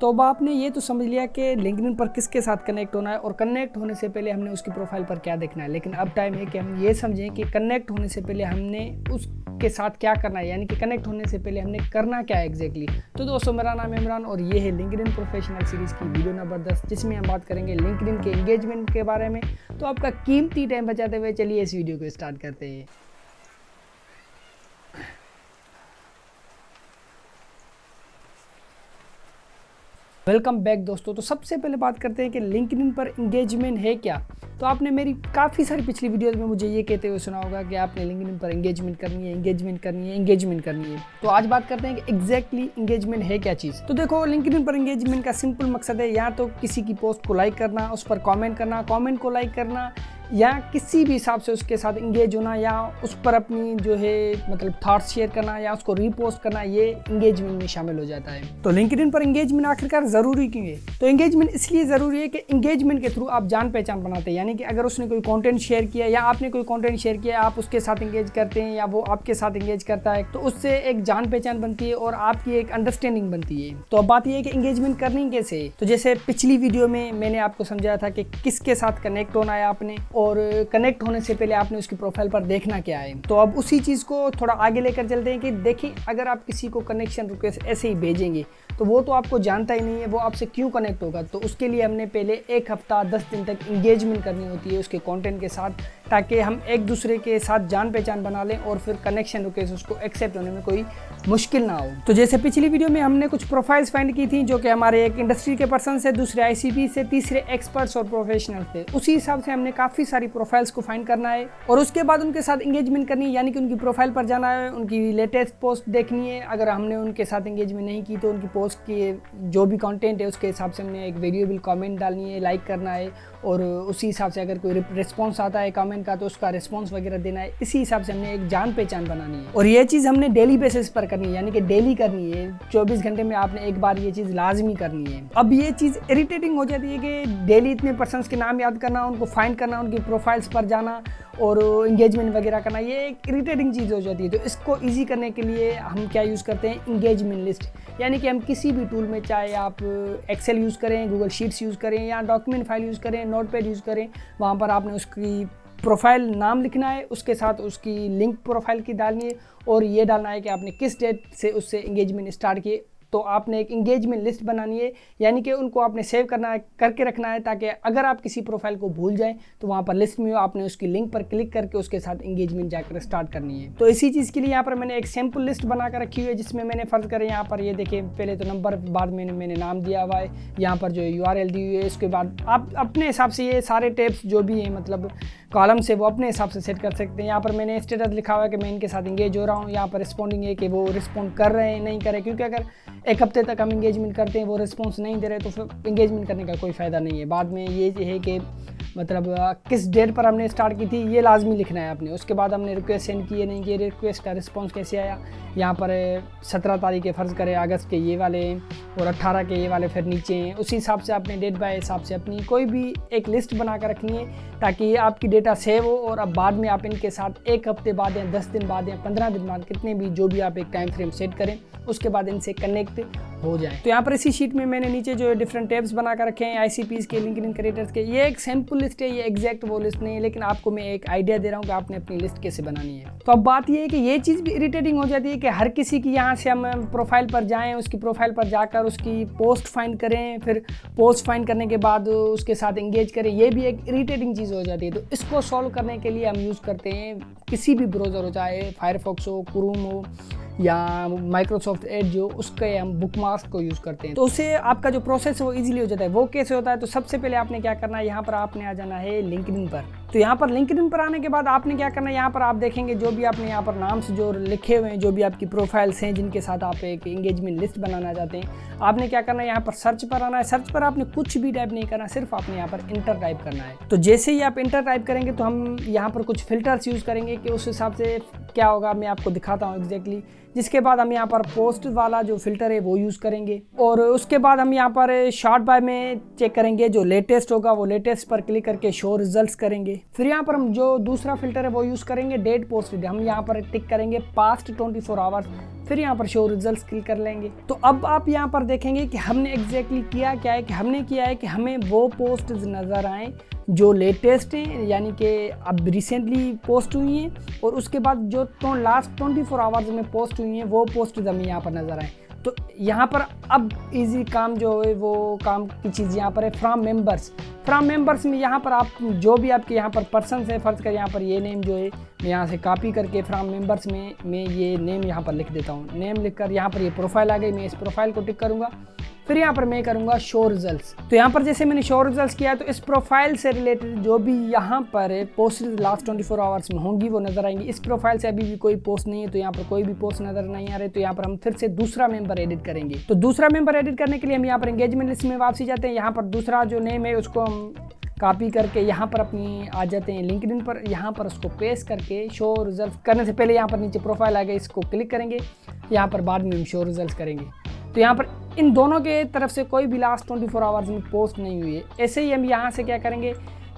तो अब आपने ये तो समझ लिया कि लिंक्डइन पर किसके साथ कनेक्ट होना है और कनेक्ट होने से पहले हमने उसकी प्रोफाइल पर क्या देखना है। लेकिन अब टाइम है कि हम ये समझें कि कनेक्ट होने से पहले हमने उसके साथ क्या करना है, यानी कि कनेक्ट होने से पहले हमने करना क्या है एग्जैक्टली। तो दोस्तों, मेरा नाम है इमरान और ये है लिंक्डइन प्रोफेशनल सीरीज़ की वीडियो नंबर 10, जिसमें हम बात करेंगे लिंक्डइन के एंगेजमेंट के बारे में। तो आपका कीमती टाइम बचाते हुए चलिए इस वीडियो को स्टार्ट करते हैं। वेलकम बैक दोस्तों। तो सबसे पहले बात करते हैं कि लिंक्डइन पर एंगेजमेंट है क्या। तो आपने मेरी काफ़ी सारी पिछली वीडियोस में मुझे ये कहते हुए सुना होगा कि आपने लिंक्डइन पर एंगेजमेंट करनी है, एंगेजमेंट करनी है, एंगेजमेंट करनी है। तो आज बात करते हैं कि एग्जैक्टली एंगेजमेंट है क्या चीज़। तो देखो, लिंक्डइन पर एंगेजमेंट का सिंपल मकसद है या तो किसी की पोस्ट को लाइक करना, उस पर कॉमेंट करना, कॉमेंट को लाइक करना, या किसी भी हिसाब से उसके साथ इंगेज होना, या उस पर अपनी जो है मतलब थॉट्स शेयर करना, या उसको रीपोस्ट करना, ये एंगेजमेंट में शामिल हो जाता है। तो लिंक्डइन पर एंगेजमेंट आखिरकार ज़रूरी क्यों है? तो एंगेजमेंट इसलिए ज़रूरी है कि एंगेजमेंट के थ्रू आप जान पहचान बनाते हैं। यानी कि अगर उसने कोई कंटेंट शेयर किया या आपने कोई कंटेंट शेयर किया, आप उसके साथ इंगेज करते हैं या वो आपके साथ इंगेज करता है, तो उससे एक जान पहचान बनती है और आपकी एक अंडरस्टैंडिंग बनती है। तो अब बात यह है कि एंगेजमेंट करनी कैसे है। तो जैसे पिछली वीडियो में मैंने आपको समझाया था कि किसके साथ कनेक्ट होना है आपने, और कनेक्ट होने से पहले आपने उसकी प्रोफाइल पर देखना क्या है। तो अब उसी चीज़ को थोड़ा आगे लेकर चलते हैं कि देखिए, अगर आप किसी को कनेक्शन रिक्वेस्ट ऐसे ही भेजेंगे तो वो तो आपको जानता ही नहीं है, वो आपसे क्यों कनेक्ट होगा। तो उसके लिए हमने पहले 1 हफ्ता 10 दिन तक इंगेजमेंट करनी होती है उसके कंटेंट के साथ, ताकि हम एक दूसरे के साथ जान पहचान बना लें और फिर कनेक्शन रिक्वेस्ट उसको एक्सेप्ट होने में कोई मुश्किल ना हो। तो जैसे पिछली वीडियो में हमने कुछ प्रोफाइल्स फाइंड की थी, जो कि हमारे एक इंडस्ट्री के पर्सन से, दूसरे आईसीपी से, तीसरे एक्सपर्ट्स और प्रोफेशनल थे। उसी हिसाब से हमने काफ़ी सारी प्रोफाइल्स को फाइंड करना है और उसके बाद उनके साथ इंगेजमेंट करनी है। यानी कि उनकी प्रोफाइल पर जाना है, उनकी लेटेस्ट पोस्ट देखनी है। अगर हमने उनके साथ इंगेजमेंट नहीं की तो उनकी पोस्ट की जो भी कंटेंट है उसके हिसाब से हमने एक वेरिएबल कमेंट डालनी है, लाइक करना है, और उसी हिसाब से अगर कोई रिस्पॉन्स आता है कमेंट का तो उसका रिस्पॉन्स वगैरह देना है। इसी हिसाब से हमने एक जान पहचान बनानी है और ये चीज़ हमने डेली बेसिस पर करनी है, यानी कि डेली करनी है। 24 घंटे में आपने एक बार ये चीज़ लाजमी करनी है। अब ये चीज़ इरिटेटिंग हो जाती है कि डेली इतने पर्सन्स के नाम याद करना, उनको फाइंड करना, उनकी प्रोफाइल्स पर जाना और इंगेजमेंट वगैरह करना, ये एक इरिटेटिंग चीज़ हो जाती है। तो इसको ईजी करने के लिए हम क्या यूज़ करते हैं, इंगेजमेंट लिस्ट। यानी कि हम किसी भी टूल में, चाहे आप एक्सेल यूज़ करें, गूगल शीट्स यूज़ करें, या डॉक्यूमेंट फाइल यूज़ करें, नोटपैड यूज़ करें, वहाँ पर आपने उसकी प्रोफाइल नाम लिखना है, उसके साथ उसकी लिंक प्रोफाइल की डालनी है और ये डालना है कि आपने किस डेट से उससे इंगेजमेंट स्टार्ट किए। तो आपने एक इंगेजमेंट लिस्ट बनानी है, यानी कि उनको आपने सेव करना है, करके रखना है, ताकि अगर आप किसी प्रोफाइल को भूल जाएं तो वहाँ पर लिस्ट में आपने उसकी लिंक पर क्लिक करके उसके साथ इंगेजमेंट जाकर स्टार्ट करनी है। तो इसी चीज़ के लिए यहाँ पर मैंने एक सैम्पल लिस्ट बनाकर रखी हुई है, जिसमें मैंने फ़र्ज करें यहाँ पर ये देखिए, पहले तो नंबर, बाद में मैंने नाम दिया हुआ है, यहाँ पर जो URL दी हुई है। इसके बाद आप अपने हिसाब से ये सारे टैब्स जो भी हैं, मतलब कॉलम से, वो अपने हिसाब से सेट कर सकते हैं। यहाँ पर मैंने स्टेटस लिखा हुआ है कि मैं इनके साथ इंगेज हो रहा हूँ। यहाँ पर रिस्पॉन्डिंग है कि वो रिस्पॉन्ड कर रहे हैं, नहीं कर रहे, क्योंकि अगर 1 हफ्ते तक हम इंगेजमेंट करते हैं, वो रिस्पॉन्स नहीं दे रहे, तो फिर इंगेजमेंट करने का कोई फ़ायदा नहीं है। बाद में ये है कि मतलब किस डेट पर हमने स्टार्ट की थी, ये लाजमी लिखना है आपने। उसके बाद हमने रिक्वेस्ट सेंड किए, नहीं किए, रिक्वेस्ट का रिस्पॉन्स कैसे आया। यहाँ पर 17 तारीख के फ़र्ज़ करें अगस्त के ये वाले और 18 के ये वाले फिर नीचे हैं। उसी हिसाब से आपने डेट बाय हिसाब से अपनी कोई भी एक लिस्ट बना कर रखनी है, ताकि आपकी डेटा सेव हो और अब बाद में आप इनके साथ 1 हफ्ते बाद या 10 दिन बाद या 15 दिन बाद, कितने भी जो भी आप एक टाइम फ्रेम सेट करें, उसके बाद इनसे कनेक्ट हो जाए। तो यहाँ पर इसी शीट में मैंने नीचे जो डिफरेंट टैब्स बना कर रखे हैं, ICPs के, लिंक्डइन क्रिएटर्स के। ये एक सैम्पल लिस्ट है, ये एग्जैक्ट वो लिस्ट नहीं है, लेकिन आपको मैं एक आइडिया दे रहा हूँ कि आपने अपनी लिस्ट कैसे बनानी है। तो अब बात ये है कि ये चीज़ भी इरिटेटिंग हो जाती है कि हर किसी की यहाँ से हम प्रोफाइल पर जाएँ, उसकी प्रोफाइल पर जाकर उसकी पोस्ट फाइंड करें, फिर पोस्ट फाइंड करने के बाद उसके साथ इंगेज करें। ये भी एक इरिटेटिंग चीज़ हो जाती है। तो इसको सॉल्व करने के लिए हम यूज़ करते हैं किसी भी ब्राउज़र हो, चाहे फायरफॉक्स हो, क्रोम हो, या माइक्रोसॉफ्ट एज हो, उसके हम बुकमार्क को यूज़ करते हैं। तो उससे आपका जो प्रोसेस है वो इजीली हो जाता है। वो कैसे होता है? तो सबसे पहले आपने क्या करना है, यहाँ पर आपने आ जाना है लिंक्डइन पर। तो यहाँ पर लिंक्डइन पर आने के बाद आपने क्या करना है, यहाँ पर आप देखेंगे जो भी आपने यहाँ पर नाम से जो लिखे हुए हैं, जो भी आपकी प्रोफाइल्स हैं जिनके साथ आप एक एंगेजमेंट लिस्ट बनाना चाहते हैं, आपने क्या करना है, यहाँ पर सर्च पर आना है। सर्च पर आपने कुछ भी टाइप नहीं करना, सिर्फ आपने यहाँ पर इंटर टाइप करना है। तो जैसे ही आप इंटर टाइप करेंगे तो हम यहाँ पर कुछ फिल्टर्स यूज़ करेंगे कि उस हिसाब से क्या होगा मैं आपको दिखाता हूँ एग्जैक्टली। जिसके बाद हम यहाँ पर पोस्ट वाला जो फिल्टर है वो यूज़ करेंगे और उसके बाद हम यहाँ पर शॉर्ट बाय में चेक करेंगे, जो लेटेस्ट होगा वो लेटेस्ट पर क्लिक करके शो रिजल्ट्स करेंगे। फिर यहाँ पर हम जो दूसरा फिल्टर है वो यूज़ करेंगे डेट पोस्टेड, हम यहाँ पर टिक करेंगे पास्ट 24 आवर्स, फिर यहाँ पर शो रिजल्ट्स क्लिक कर लेंगे। तो अब आप यहाँ पर देखेंगे कि हमने एग्जैक्टली किया क्या है कि हमने किया है कि हमें वो पोस्ट नज़र आए जो लेटेस्ट हैं, यानी कि अब रिसेंटली पोस्ट हुई हैं, और उसके बाद जो तो लास्ट 24 आवर्स में पोस्ट हुई हैं वो पोस्ट हमें यहाँ पर नज़र आए। तो यहाँ पर अब इजी काम जो है वो काम की चीज़ यहाँ पर है फ्रॉम मेंबर्स में यहाँ पर आप जो भी आपके यहाँ पर पर्सन है, फर्ज कर यहाँ पर ये नेम जो है मैं यहाँ से कॉपी करके फ्रॉम मेंबर्स में मैं ये नेम यहाँ पर लिख देता हूँ। नेम लिखकर यहाँ पर ये प्रोफाइल आ गई, मैं इस प्रोफाइल को टिक करूँगा, फिर यहाँ पर मैं करूँगा शो रिजल्ट्स। तो यहाँ पर जैसे मैंने शो रिजल्ट्स किया तो इस प्रोफाइल से रिलेटेड जो भी यहाँ पर पोस्ट लास्ट 24 आवर्स में होंगी वो नज़र आएंगी। इस प्रोफाइल से अभी भी कोई पोस्ट नहीं है तो यहाँ पर कोई भी पोस्ट नज़र नहीं आ रही, तो यहाँ पर हम फिर से दूसरा मेंबर एडिट करेंगे। तो दूसरा मेंबर एडिट करने के लिए हम यहाँ पर एंगेजमेंट लिस्ट में वापसी जाते हैं। यहाँ पर दूसरा जो नेम है उसको हम कॉपी करके यहाँ पर अपनी आ जाते हैं लिंक्डइन पर, यहाँ पर उसको पेस्ट करके शो रिजल्ट करने से पहले यहाँ पर नीचे प्रोफाइल आ गया, इसको क्लिक करेंगे, यहाँ पर बाद में हम शो रिजल्ट करेंगे। तो यहाँ पर इन दोनों के तरफ से कोई भी लास्ट 24 आवर्स में पोस्ट नहीं हुई है। ऐसे ही हम यहाँ से क्या करेंगे,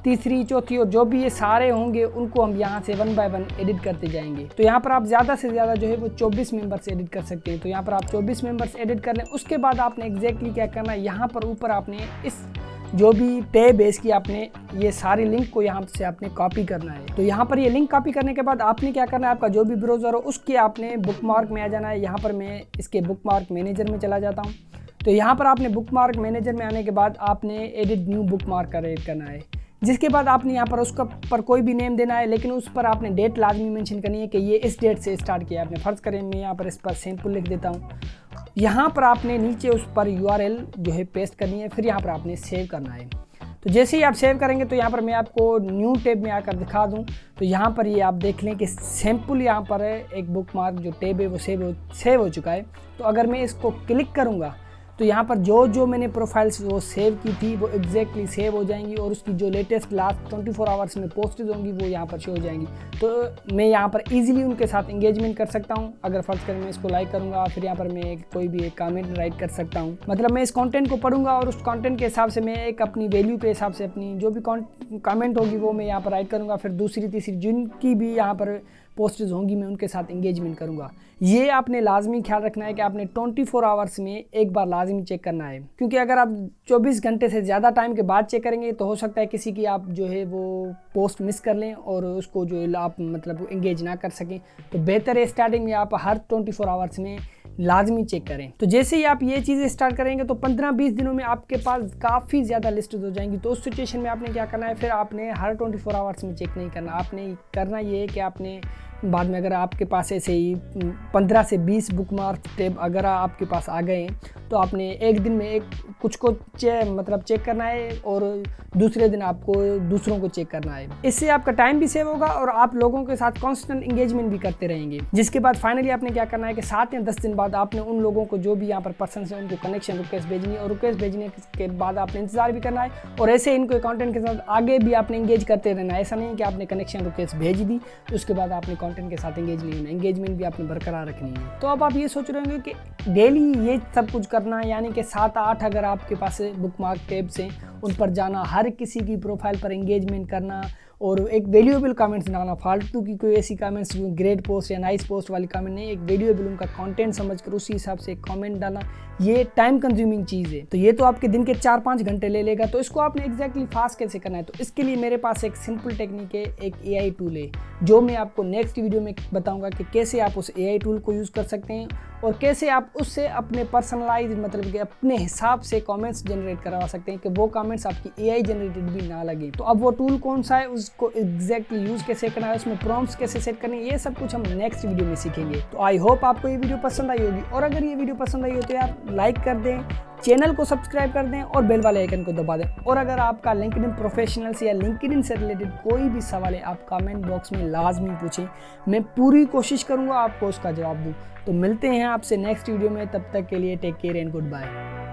तीसरी चौथी और जो भी ये सारे होंगे उनको हम यहाँ से 1 बाय 1 एडिट करते जाएंगे। तो यहाँ पर आप ज़्यादा से ज़्यादा जो है वो 24 मेंबर्स एडिट कर सकते हैं। तो यहाँ पर आप 24 मेंबर्स एडिट कर लें। उसके बाद आपने एग्जैक्टली क्या करना है, यहाँ पर ऊपर आपने इस जो भी टैब है इसकी आपने ये सारी लिंक को यहाँ से आपने कॉपी करना है। तो यहाँ पर ये लिंक कॉपी करने के बाद आपने क्या करना है, आपका जो भी ब्राउज़र हो उसके आपने बुकमार्क में आ जाना है। यहाँ पर मैं इसके बुकमार्क मैनेजर में चला जाता हूँ। तो यहाँ पर आपने बुकमार्क मैनेजर में आने के बाद आपने एडिट न्यू बुकमार्क का एडिट करना है। जिसके बाद आपने यहाँ पर उसका पर कोई भी नेम देना है, लेकिन उस पर आपने डेट लाजमी मेंशन करनी है कि ये इस डेट से स्टार्ट किया आपने। फ़र्ज़ करें मैं यहाँ पर इस पर सैम्पल लिख देता हूँ। यहाँ पर आपने नीचे उस पर URL जो है पेस्ट करनी है, फिर यहाँ पर आपने सेव करना है। तो जैसे ही आप सेव करेंगे तो यहाँ पर मैं आपको न्यू टैब में आकर दिखा दूँ। तो यहाँ पर ये आप देख लें कि सैम्पल यहाँ पर है, एक बुकमार्क जो टैब है वो सेव हो चुका है। तो अगर मैं इसको क्लिक करूँगा तो यहाँ पर जो मैंने प्रोफाइल्स वो सेव की थी वो एग्जैक्टली सेव हो जाएंगी और उसकी जो लेटेस्ट लास्ट 24 आवर्स में पोस्टेड होंगी वो यहाँ पर शो हो जाएंगी। तो मैं यहाँ पर इजीली उनके साथ एंगेजमेंट कर सकता हूँ। अगर फर्ज करें मैं इसको लाइक करूँगा, फिर यहाँ पर मैं कोई भी एक कमेंट राइट कर सकता हूँ। मतलब मैं इस कंटेंट को पढ़ूंगा और उस कंटेंट के हिसाब से मैं एक अपनी वैल्यू के हिसाब से अपनी जो भी कमेंट होगी वो मैं यहाँ पर राइट करूँगा। फिर दूसरी तीसरी जिनकी भी यहाँ पर पोस्टेज होंगी मैं उनके साथ एंगेजमेंट करूँगा। ये आपने लाजमी ख्याल रखना है कि आपने 24 आवर्स में एक बार लाजमी चेक करना है, क्योंकि अगर आप 24 घंटे से ज़्यादा टाइम के बाद चेक करेंगे तो हो सकता है किसी की आप जो है वो पोस्ट मिस कर लें और उसको जो है आप मतलब एंगेज ना कर सकें। तो बेहतर है स्टार्टिंग में आप हर 24 आवर्स में लाजमी चेक करें। तो जैसे ही आप ये चीज़ें स्टार्ट करेंगे तो 15-20 दिनों में आपके पास काफ़ी ज़्यादा लिस्ट हो जाएंगी। तो उस सिचुएशन में आपने क्या करना है, फिर आपने हर 24 आवर्स में चेक नहीं करना। आपने करना ये है कि आपने बाद में अगर आपके पास ऐसे ही 15 से 20 बुकमार्क टैब अगर आपके पास आ गए तो आपने एक दिन में एक कुछ को चेक करना है और दूसरे दिन आपको दूसरों को चेक करना है। इससे आपका टाइम भी सेव होगा और आप लोगों के साथ कांस्टेंट एंगेजमेंट भी करते रहेंगे। जिसके बाद फाइनली आपने क्या करना है कि 7 या 10 दिन बाद आपने उन लोगों को जो भी यहाँ पर पर्सन है उनको कनेक्शन रिक्वेस्ट भेजनी है और रिक्वेस्ट भेजने के बाद आपने इंतजार भी करना है और ऐसे इनको कंटेंट के साथ आगे भी आपने एंगेज करते रहना है। ऐसा नहीं कि आपने कनेक्शन रिक्वेस्ट भेज दी उसके बाद आपने कंटेंट के साथ एंगेज नहीं होना, एंगेजमेंट भी आपने बरकरार रखनी है। तो अब आप ये सोच रहे होंगे कि डेली ये सब कुछ करना है, यानी कि 7-8 अगर आपके पास बुकमार्क टैब्स हैं उन पर जाना, हर किसी की प्रोफाइल पर एंगेजमेंट करना और एक वैल्यूएबल कमेंट्स डालना। फालतू की कोई ऐसी कमेंट्स ग्रेट पोस्ट या नाइस पोस्ट वाली कमेंट नहीं, एक वैल्यूएबल उनका कंटेंट समझकर उसी हिसाब से कमेंट डालना, ये टाइम कंज्यूमिंग चीज़ है। तो ये तो आपके दिन के 4-5 घंटे ले लेगा। तो इसको आपने एग्जैक्टली फास्ट कैसे करना है, तो इसके लिए मेरे पास एक सिंपल टेक्निक है, एक AI टूल है जो मैं आपको नेक्स्ट वीडियो में बताऊंगा कि कैसे आप उस AI टूल को यूज़ कर सकते हैं और कैसे आप उससे अपने पर्सनलाइज मतलब कि अपने हिसाब से कमेंट्स जनरेट करवा सकते हैं कि वो कमेंट्स आपकी AI जनरेटेड भी ना लगे। तो अब वो टूल कौन सा है, उसको एग्जैक्टली यूज़ कैसे करना है, उसमें प्रॉम्प्ट्स कैसे सेट करने, ये सब कुछ हम नेक्स्ट वीडियो में सीखेंगे। तो आई होप आपको ये वीडियो पसंद आई होगी और अगर ये वीडियो पसंद आई हो तो यार लाइक कर दें, चैनल को सब्सक्राइब कर दें और बेल वाले आइकन को दबा दें। और अगर आपका लिंक्डइन प्रोफेशनल्स या लिंक्डइन से रिलेटेड कोई भी सवाल है आप कमेंट बॉक्स में लाजमी पूछें, मैं पूरी कोशिश करूंगा आपको उसका जवाब दूं। तो मिलते हैं आपसे नेक्स्ट वीडियो में, तब तक के लिए take care and good bye.